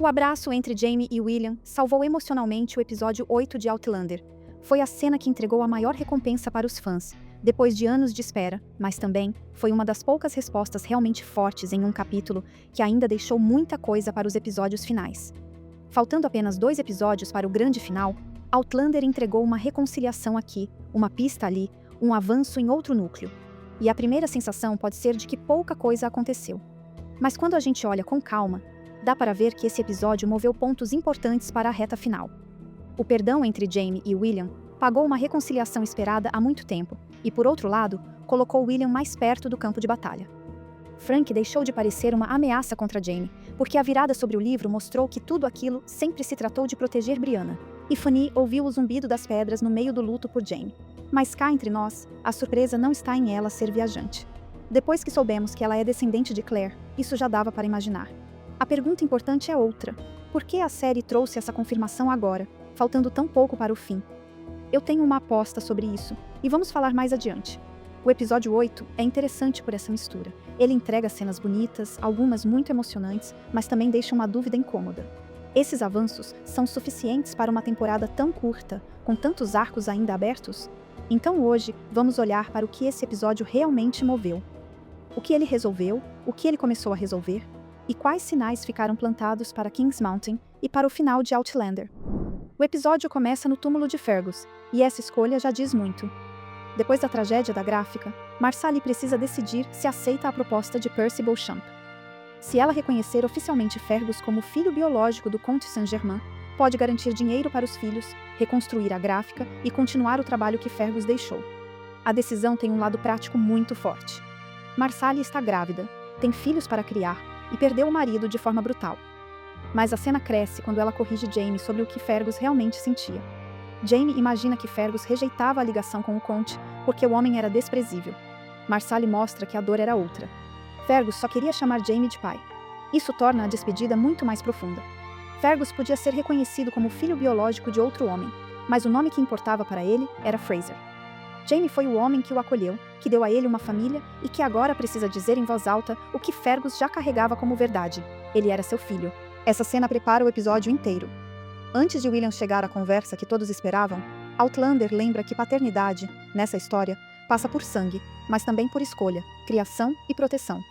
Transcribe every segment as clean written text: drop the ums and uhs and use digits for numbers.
O abraço entre Jaime e William salvou emocionalmente o episódio 8 de Outlander. Foi a cena que entregou a maior recompensa para os fãs, depois de anos de espera, mas também foi uma das poucas respostas realmente fortes em um capítulo que ainda deixou muita coisa para os episódios finais. Faltando apenas 2 episódios para o grande final, Outlander entregou uma reconciliação aqui, uma pista ali, um avanço em outro núcleo. E a primeira sensação pode ser de que pouca coisa aconteceu. Mas quando a gente olha com calma, dá para ver que esse episódio moveu pontos importantes para a reta final. O perdão entre Jaime e William pagou uma reconciliação esperada há muito tempo, e por outro lado, colocou William mais perto do campo de batalha. Frank deixou de parecer uma ameaça contra Jaime, porque a virada sobre o livro mostrou que tudo aquilo sempre se tratou de proteger Brianna, e Fanny ouviu o zumbido das pedras no meio do luto por Jaime. Mas cá entre nós, a surpresa não está em ela ser viajante. Depois que soubemos que ela é descendente de Claire, isso já dava para imaginar. A pergunta importante é outra. Por que a série trouxe essa confirmação agora, faltando tão pouco para o fim? Eu tenho uma aposta sobre isso, e vamos falar mais adiante. O episódio 8 é interessante por essa mistura. Ele entrega cenas bonitas, algumas muito emocionantes, mas também deixa uma dúvida incômoda. Esses avanços são suficientes para uma temporada tão curta, com tantos arcos ainda abertos? Então hoje, vamos olhar para o que esse episódio realmente moveu. O que ele resolveu, o que ele começou a resolver, e quais sinais ficaram plantados para Kings Mountain e para o final de Outlander. O episódio começa no túmulo de Fergus, e essa escolha já diz muito. Depois da tragédia da gráfica, Marsali precisa decidir se aceita a proposta de Percy Beauchamp. Se ela reconhecer oficialmente Fergus como filho biológico do Comte Saint-Germain, pode garantir dinheiro para os filhos, reconstruir a gráfica e continuar o trabalho que Fergus deixou. A decisão tem um lado prático muito forte. Marsali está grávida, tem filhos para criar, e perdeu o marido de forma brutal. Mas a cena cresce quando ela corrige Jaime sobre o que Fergus realmente sentia. Jaime imagina que Fergus rejeitava a ligação com o Conte porque o homem era desprezível. Marsali mostra que a dor era outra. Fergus só queria chamar Jaime de pai. Isso torna a despedida muito mais profunda. Fergus podia ser reconhecido como filho biológico de outro homem, mas o nome que importava para ele era Fraser. Jaime foi o homem que o acolheu, que deu a ele uma família e que agora precisa dizer em voz alta o que Fergus já carregava como verdade. Ele era seu filho. Essa cena prepara o episódio inteiro. Antes de William chegar à conversa que todos esperavam, Outlander lembra que paternidade, nessa história, passa por sangue, mas também por escolha, criação e proteção.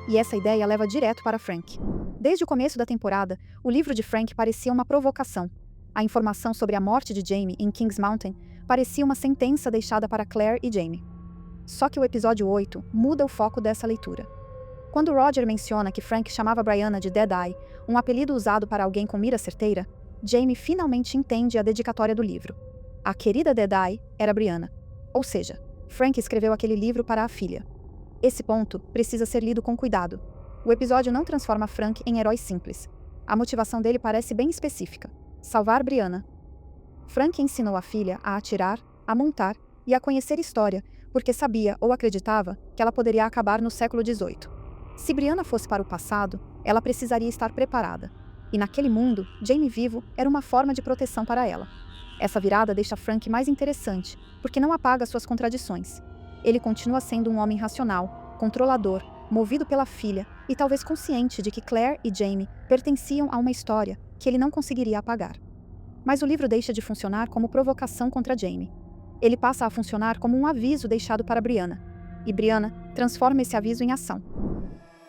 E essa ideia leva direto para Frank. Desde o começo da temporada, o livro de Frank parecia uma provocação. A informação sobre a morte de Jaime em Kings Mountain parecia uma sentença deixada para Claire e Jaime. Só que o episódio 8 muda o foco dessa leitura. Quando Roger menciona que Frank chamava Brianna de Deadeye, um apelido usado para alguém com mira certeira, Jaime finalmente entende a dedicatória do livro. A querida Deadeye era Brianna. Ou seja, Frank escreveu aquele livro para a filha. Esse ponto precisa ser lido com cuidado. O episódio não transforma Frank em herói simples. A motivação dele parece bem específica: salvar Brianna. Frank ensinou a filha a atirar, a montar e a conhecer história, porque sabia ou acreditava que ela poderia acabar no século XVIII. Se Brianna fosse para o passado, ela precisaria estar preparada. E naquele mundo, Jaime vivo era uma forma de proteção para ela. Essa virada deixa Frank mais interessante, porque não apaga suas contradições. Ele continua sendo um homem racional, controlador, movido pela filha e talvez consciente de que Claire e Jaime pertenciam a uma história que ele não conseguiria apagar. Mas o livro deixa de funcionar como provocação contra Jaime. Ele passa a funcionar como um aviso deixado para Brianna. E Brianna transforma esse aviso em ação.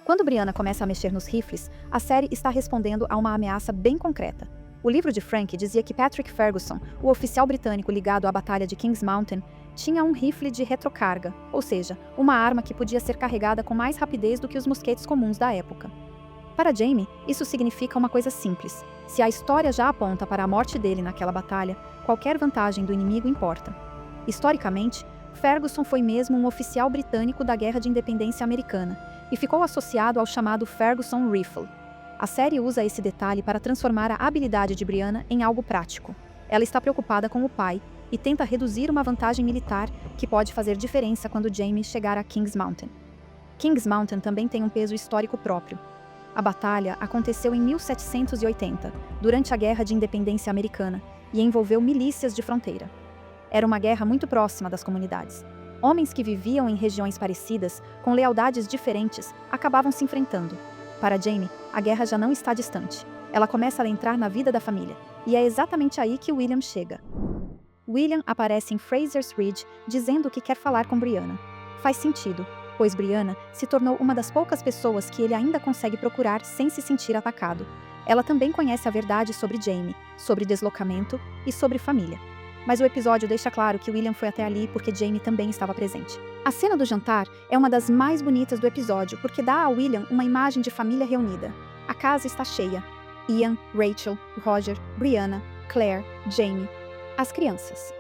Quando Brianna começa a mexer nos rifles, a série está respondendo a uma ameaça bem concreta. O livro de Frank dizia que Patrick Ferguson, o oficial britânico ligado à Batalha de Kings Mountain, tinha um rifle de retrocarga, ou seja, uma arma que podia ser carregada com mais rapidez do que os mosquetes comuns da época. Para Jaime, isso significa uma coisa simples. Se a história já aponta para a morte dele naquela batalha, qualquer vantagem do inimigo importa. Historicamente, Ferguson foi mesmo um oficial britânico da Guerra de Independência Americana e ficou associado ao chamado Ferguson Rifle. A série usa esse detalhe para transformar a habilidade de Brianna em algo prático. Ela está preocupada com o pai e tenta reduzir uma vantagem militar que pode fazer diferença quando Jaime chegar a Kings Mountain. Kings Mountain também tem um peso histórico próprio. A batalha aconteceu em 1780, durante a Guerra de Independência Americana, e envolveu milícias de fronteira. Era uma guerra muito próxima das comunidades. Homens que viviam em regiões parecidas, com lealdades diferentes, acabavam se enfrentando. Para Jaime, a guerra já não está distante. Ela começa a entrar na vida da família, e é exatamente aí que William chega. William aparece em Fraser's Ridge dizendo que quer falar com Brianna. Faz sentido, pois Brianna se tornou uma das poucas pessoas que ele ainda consegue procurar sem se sentir atacado. Ela também conhece a verdade sobre Jamie, sobre deslocamento e sobre família. Mas o episódio deixa claro que William foi até ali porque Jamie também estava presente. A cena do jantar é uma das mais bonitas do episódio porque dá a William uma imagem de família reunida. A casa está cheia. Ian, Rachel, Roger, Brianna, Claire, Jamie. As crianças.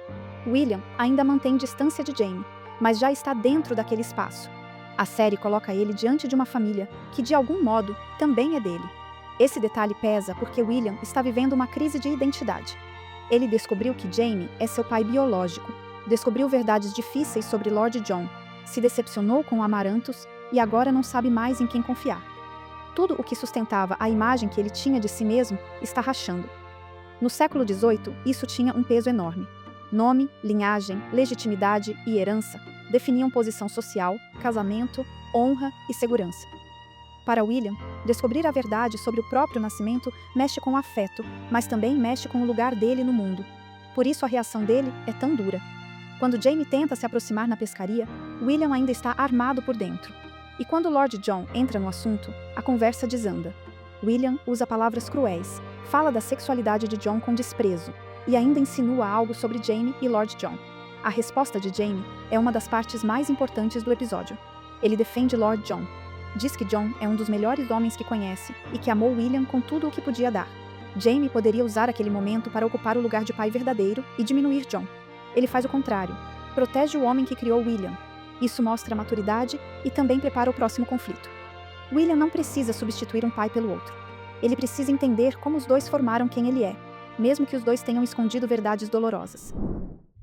William ainda mantém distância de Jamie, mas já está dentro daquele espaço. A série coloca ele diante de uma família que, de algum modo, também é dele. Esse detalhe pesa porque William está vivendo uma crise de identidade. Ele descobriu que Jamie é seu pai biológico, descobriu verdades difíceis sobre Lord John, se decepcionou com Amaranthus e agora não sabe mais em quem confiar. Tudo o que sustentava a imagem que ele tinha de si mesmo está rachando. No século XVIII, isso tinha um peso enorme. Nome, linhagem, legitimidade e herança definiam posição social, casamento, honra e segurança. Para William, descobrir a verdade sobre o próprio nascimento mexe com o afeto, mas também mexe com o lugar dele no mundo. Por isso a reação dele é tão dura. Quando Jamie tenta se aproximar na pescaria, William ainda está armado por dentro. E quando Lord John entra no assunto, a conversa desanda. William usa palavras cruéis, fala da sexualidade de John com desprezo, e ainda insinua algo sobre Jamie e Lord John. A resposta de Jamie é uma das partes mais importantes do episódio. Ele defende Lord John. Diz que John é um dos melhores homens que conhece e que amou William com tudo o que podia dar. Jamie poderia usar aquele momento para ocupar o lugar de pai verdadeiro e diminuir John. Ele faz o contrário. Protege o homem que criou William. Isso mostra maturidade e também prepara o próximo conflito. William não precisa substituir um pai pelo outro. Ele precisa entender como os dois formaram quem ele é, mesmo que os dois tenham escondido verdades dolorosas.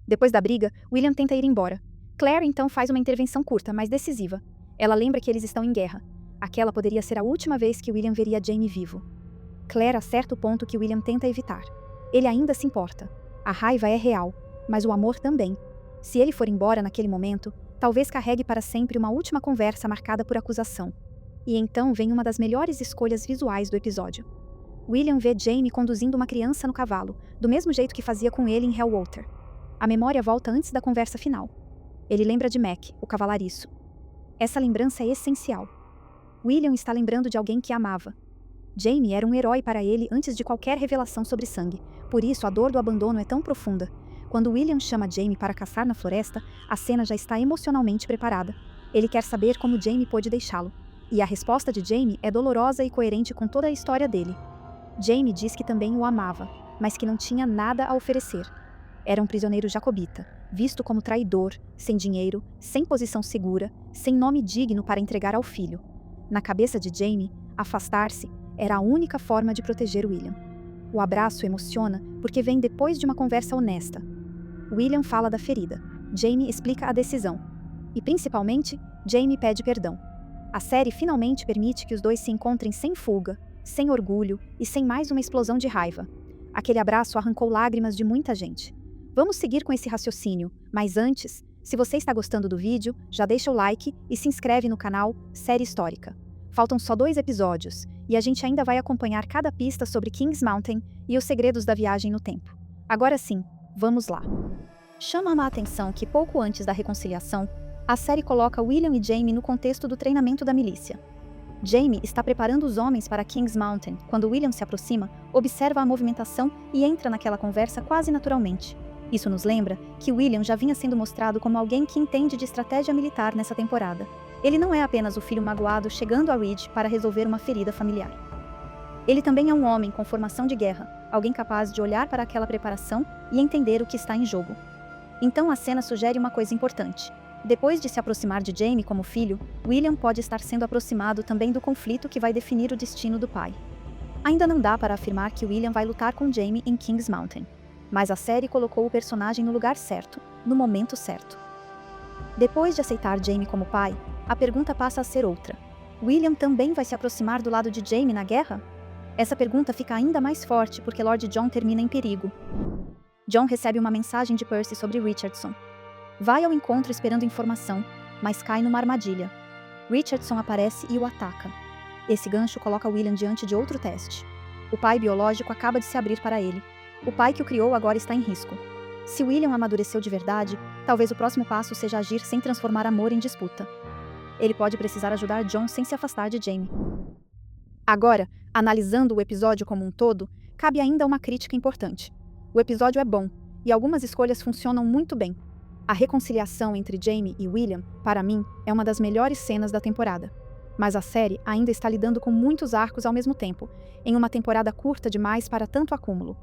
Depois da briga, William tenta ir embora. Claire então faz uma intervenção curta, mas decisiva. Ela lembra que eles estão em guerra. Aquela poderia ser a última vez que William veria Jamie vivo. Claire acerta o ponto que William tenta evitar. Ele ainda se importa. A raiva é real, mas o amor também. Se ele for embora naquele momento, talvez carregue para sempre uma última conversa marcada por acusação. E então vem uma das melhores escolhas visuais do episódio. William vê Jamie conduzindo uma criança no cavalo, do mesmo jeito que fazia com ele em Hellwater. A memória volta antes da conversa final. Ele lembra de Mac, o cavalariço. Essa lembrança é essencial. William está lembrando de alguém que amava. Jamie era um herói para ele antes de qualquer revelação sobre sangue, por isso a dor do abandono é tão profunda. Quando William chama Jamie para caçar na floresta, a cena já está emocionalmente preparada. Ele quer saber como Jamie pôde deixá-lo. E a resposta de Jamie é dolorosa e coerente com toda a história dele. Jamie diz que também o amava, mas que não tinha nada a oferecer. Era um prisioneiro jacobita, visto como traidor, sem dinheiro, sem posição segura, sem nome digno para entregar ao filho. Na cabeça de Jamie, afastar-se era a única forma de proteger William. O abraço emociona porque vem depois de uma conversa honesta. William fala da ferida. Jamie explica a decisão. E, principalmente, Jamie pede perdão. A série finalmente permite que os dois se encontrem sem fuga, sem orgulho e sem mais uma explosão de raiva. Aquele abraço arrancou lágrimas de muita gente. Vamos seguir com esse raciocínio, mas antes, se você está gostando do vídeo, já deixa o like e se inscreve no canal Série Histórica. Faltam só 2 episódios, e a gente ainda vai acompanhar cada pista sobre Kings Mountain e os segredos da viagem no tempo. Agora sim, vamos lá. Chama a atenção que pouco antes da reconciliação, a série coloca William e Jamie no contexto do treinamento da milícia. Jamie está preparando os homens para Kings Mountain. Quando William se aproxima, observa a movimentação e entra naquela conversa quase naturalmente. Isso nos lembra que William já vinha sendo mostrado como alguém que entende de estratégia militar nessa temporada. Ele não é apenas o filho magoado chegando a Ridge para resolver uma ferida familiar. Ele também é um homem com formação de guerra, alguém capaz de olhar para aquela preparação e entender o que está em jogo. Então a cena sugere uma coisa importante. Depois de se aproximar de Jamie como filho, William pode estar sendo aproximado também do conflito que vai definir o destino do pai. Ainda não dá para afirmar que William vai lutar com Jamie em Kings Mountain, mas a série colocou o personagem no lugar certo, no momento certo. Depois de aceitar Jamie como pai, a pergunta passa a ser outra. William também vai se aproximar do lado de Jamie na guerra? Essa pergunta fica ainda mais forte porque Lord John termina em perigo. John recebe uma mensagem de Percy sobre Richardson. Vai ao encontro esperando informação, mas cai numa armadilha. Richardson aparece e o ataca. Esse gancho coloca William diante de outro teste. O pai biológico acaba de se abrir para ele. O pai que o criou agora está em risco. Se William amadureceu de verdade, talvez o próximo passo seja agir sem transformar amor em disputa. Ele pode precisar ajudar John sem se afastar de Jamie. Agora, analisando o episódio como um todo, cabe ainda uma crítica importante. O episódio é bom, e algumas escolhas funcionam muito bem. A reconciliação entre Jamie e William, para mim, é uma das melhores cenas da temporada. Mas a série ainda está lidando com muitos arcos ao mesmo tempo, em uma temporada curta demais para tanto acúmulo.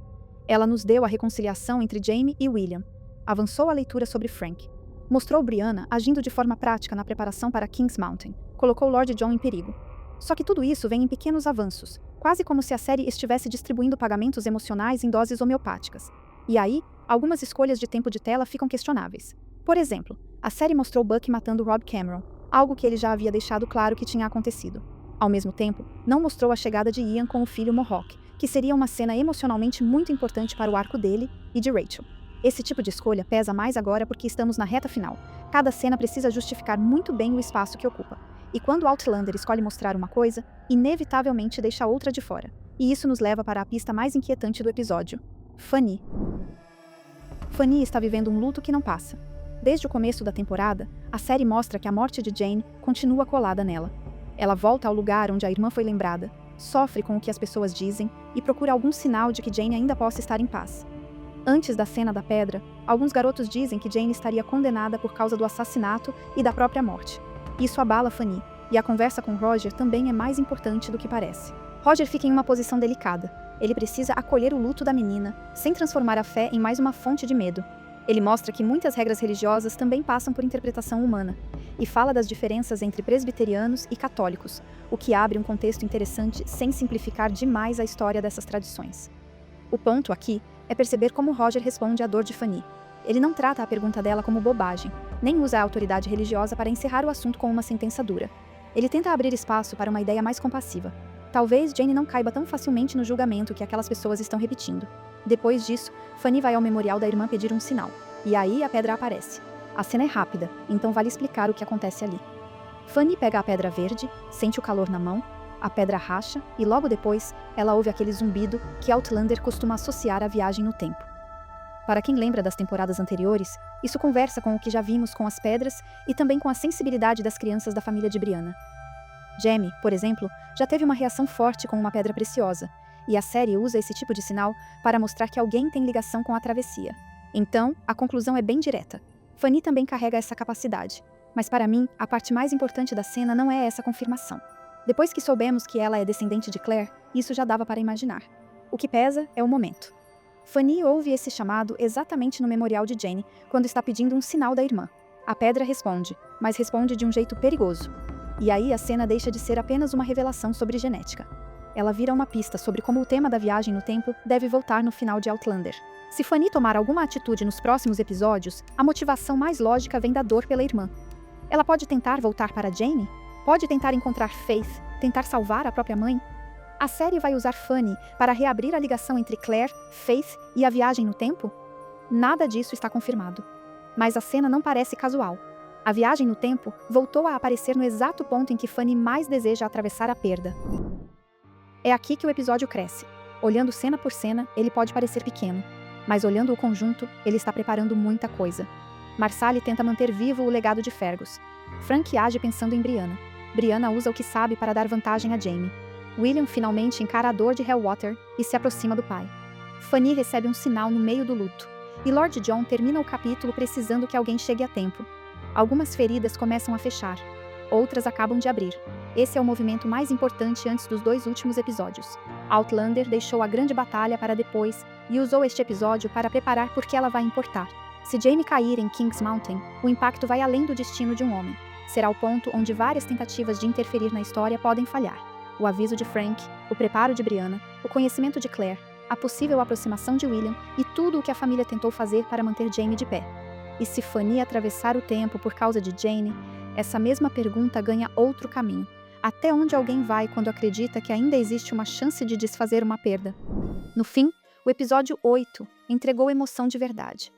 Ela nos deu a reconciliação entre Jamie e William, avançou a leitura sobre Frank, mostrou Brianna agindo de forma prática na preparação para King's Mountain, colocou Lord John em perigo. Só que tudo isso vem em pequenos avanços, quase como se a série estivesse distribuindo pagamentos emocionais em doses homeopáticas. E aí, algumas escolhas de tempo de tela ficam questionáveis. Por exemplo, a série mostrou Buck matando Rob Cameron, algo que ele já havia deixado claro que tinha acontecido. Ao mesmo tempo, não mostrou a chegada de Ian com o filho Mohawk, que seria uma cena emocionalmente muito importante para o arco dele e de Rachel. Esse tipo de escolha pesa mais agora porque estamos na reta final. Cada cena precisa justificar muito bem o espaço que ocupa. E quando Outlander escolhe mostrar uma coisa, inevitavelmente deixa outra de fora. E isso nos leva para a pista mais inquietante do episódio. Fanny. Fanny está vivendo um luto que não passa. Desde o começo da temporada, a série mostra que a morte de Jane continua colada nela. Ela volta ao lugar onde a irmã foi lembrada, sofre com o que as pessoas dizem e procura algum sinal de que Jane ainda possa estar em paz. Antes da cena da pedra, alguns garotos dizem que Jane estaria condenada por causa do assassinato e da própria morte. Isso abala Fanny, e a conversa com Roger também é mais importante do que parece. Roger fica em uma posição delicada. Ele precisa acolher o luto da menina, sem transformar a fé em mais uma fonte de medo. Ele mostra que muitas regras religiosas também passam por interpretação humana, e fala das diferenças entre presbiterianos e católicos, o que abre um contexto interessante sem simplificar demais a história dessas tradições. O ponto aqui é perceber como Roger responde à dor de Fanny. Ele não trata a pergunta dela como bobagem, nem usa a autoridade religiosa para encerrar o assunto com uma sentença dura. Ele tenta abrir espaço para uma ideia mais compassiva. Talvez Jane não caiba tão facilmente no julgamento que aquelas pessoas estão repetindo. Depois disso, Fanny vai ao memorial da irmã pedir um sinal. E aí a pedra aparece. A cena é rápida, então vale explicar o que acontece ali. Fanny pega a pedra verde, sente o calor na mão, a pedra racha e logo depois ela ouve aquele zumbido que Outlander costuma associar à viagem no tempo. Para quem lembra das temporadas anteriores, isso conversa com o que já vimos com as pedras e também com a sensibilidade das crianças da família de Brianna. Jamie, por exemplo, já teve uma reação forte com uma pedra preciosa, e a série usa esse tipo de sinal para mostrar que alguém tem ligação com a travessia. Então, a conclusão é bem direta. Fanny também carrega essa capacidade. Mas para mim, a parte mais importante da cena não é essa confirmação. Depois que soubemos que ela é descendente de Claire, isso já dava para imaginar. O que pesa é o momento. Fanny ouve esse chamado exatamente no memorial de Jane, quando está pedindo um sinal da irmã. A pedra responde, mas responde de um jeito perigoso. E aí a cena deixa de ser apenas uma revelação sobre genética. Ela vira uma pista sobre como o tema da viagem no tempo deve voltar no final de Outlander. Se Fanny tomar alguma atitude nos próximos episódios, a motivação mais lógica vem da dor pela irmã. Ela pode tentar voltar para Jane? Pode tentar encontrar Faith, tentar salvar a própria mãe? A série vai usar Fanny para reabrir a ligação entre Claire, Faith e a viagem no tempo? Nada disso está confirmado. Mas a cena não parece casual. A viagem no tempo voltou a aparecer no exato ponto em que Fanny mais deseja atravessar a perda. É aqui que o episódio cresce. Olhando cena por cena, ele pode parecer pequeno. Mas olhando o conjunto, ele está preparando muita coisa. Marsali tenta manter vivo o legado de Fergus. Frank age pensando em Brianna. Brianna usa o que sabe para dar vantagem a Jamie. William finalmente encara a dor de Hellwater e se aproxima do pai. Fanny recebe um sinal no meio do luto. E Lord John termina o capítulo precisando que alguém chegue a tempo. Algumas feridas começam a fechar. Outras acabam de abrir. Esse é o movimento mais importante antes dos 2 últimos episódios. Outlander deixou a grande batalha para depois e usou este episódio para preparar porque ela vai importar. Se Jamie cair em King's Mountain, o impacto vai além do destino de um homem. Será o ponto onde várias tentativas de interferir na história podem falhar. O aviso de Frank, o preparo de Brianna, o conhecimento de Claire, a possível aproximação de William e tudo o que a família tentou fazer para manter Jamie de pé. E se Fanny atravessar o tempo por causa de Jane, essa mesma pergunta ganha outro caminho. Até onde alguém vai quando acredita que ainda existe uma chance de desfazer uma perda? No fim, o episódio 8 entregou emoção de verdade.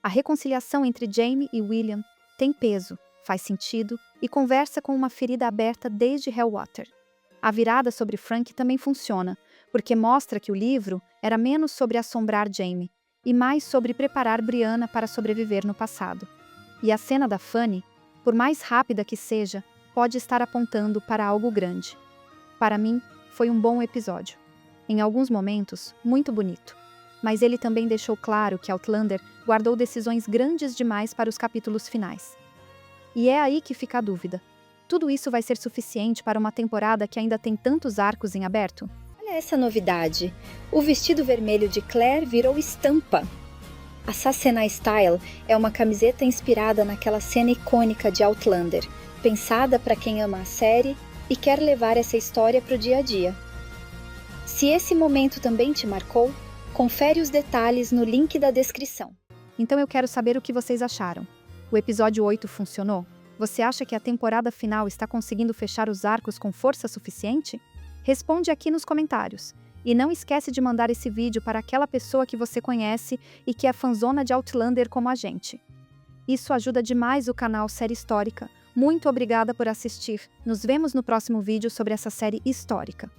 A reconciliação entre Jamie e William tem peso, faz sentido e conversa com uma ferida aberta desde Hellwater. A virada sobre Frank também funciona, porque mostra que o livro era menos sobre assombrar Jaime e mais sobre preparar Brianna para sobreviver no passado. E a cena da Fanny, por mais rápida que seja, pode estar apontando para algo grande. Para mim, foi um bom episódio. Em alguns momentos, muito bonito. Mas ele também deixou claro que Outlander guardou decisões grandes demais para os capítulos finais. E é aí que fica a dúvida. Tudo isso vai ser suficiente para uma temporada que ainda tem tantos arcos em aberto? Olha essa novidade. O vestido vermelho de Claire virou estampa. A Sassenai Style é uma camiseta inspirada naquela cena icônica de Outlander, pensada para quem ama a série e quer levar essa história para o dia a dia. Se esse momento também te marcou, confere os detalhes no link da descrição. Então eu quero saber o que vocês acharam. O episódio 8 funcionou? Você acha que a temporada final está conseguindo fechar os arcos com força suficiente? Responde aqui nos comentários. E não esquece de mandar esse vídeo para aquela pessoa que você conhece e que é fanzona de Outlander como a gente. Isso ajuda demais o canal Série Histórica. Muito obrigada por assistir. Nos vemos no próximo vídeo sobre essa série histórica.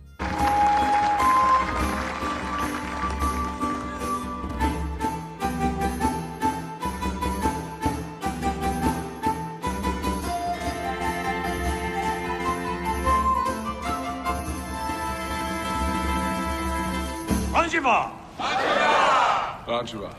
Anjiva! Anjiva!